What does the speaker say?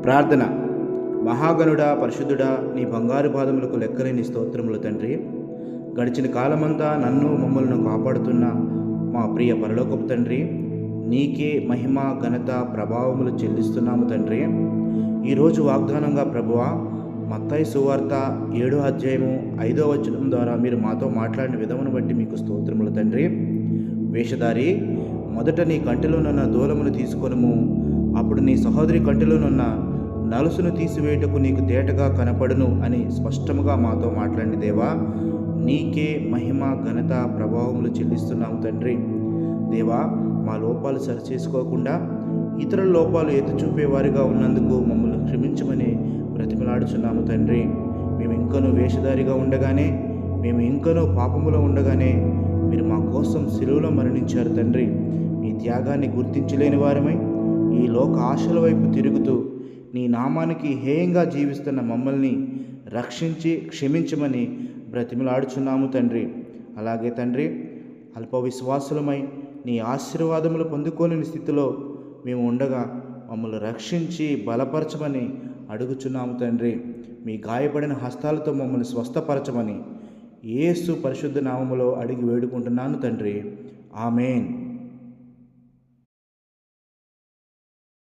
ప్రార్థన. మహాగణుడా, పరిశుద్ధుడా, నీ బంగారు పాదములకు లెక్కలేని స్తోత్రములు తండ్రి. గడిచిన కాలమంతా నన్ను మమ్మల్ని కాపాడుతున్న మా ప్రియ పరలోకపు తండ్రి, నీకే మహిమ, ఘనత, ప్రభావములు చెల్లిస్తున్నాము తండ్రి. ఈరోజు వాగ్దానంగా ప్రభువా, మత్తయి సువార్త 7వ అధ్యాయము 5వ వచనం ద్వారా మీరు మాతో మాట్లాడిన విధమును బట్టి మీకు స్తోత్రములు తండ్రి. వేషధారి, మొదట నీ కంటిలోనున్న దూలమును తీసుకొనుము, అప్పుడు నీ సహోదరి కంటిలోనున్న నలుసును తీసివేయటకు నీకు తేటగా కనపడును అని స్పష్టముగా మాతో మాట్లాడిన దేవా, నీకే మహిమ, ఘనత, ప్రభావములు చెల్లిస్తున్నాము తండ్రి. దేవా, మా లోపాలు సరిచేసుకోకుండా ఇతరుల లోపాలు ఎత్తి చూపేవారిగా ఉన్నందుకు మమ్మల్ని క్షమించమని బ్రతిమలాడుచున్నాము తండ్రి. మేము ఇంకనూ వేషధారిగా ఉండగానే, మేము ఇంకనూ పాపములో ఉండగానే మీరు మా కోసం శిలువలో మరణించారు తండ్రి. మీ త్యాగాన్ని గుర్తించలేని వారమై ఈ లోక ఆశల వైపు తిరుగుతూ నీ నామానికి హేయంగా జీవిస్తున్న మమ్మల్ని రక్షించి క్షమించమని బ్రతిమలాడుచున్నాము తండ్రి. అలాగే తండ్రి, అల్ప విశ్వాసులమై నీ ఆశీర్వాదములు పొందుకోలేని స్థితిలో మేము ఉండగా మమ్మల్ని రక్షించి బలపరచమని అడుగుచున్నాము తండ్రి. మీ గాయపడిన హస్తాలతో మమ్మల్ని స్వస్థపరచమని యేసు పరిశుద్ధ నామములో అడిగి వేడుకుంటున్నాను తండ్రి. ఆమేన్.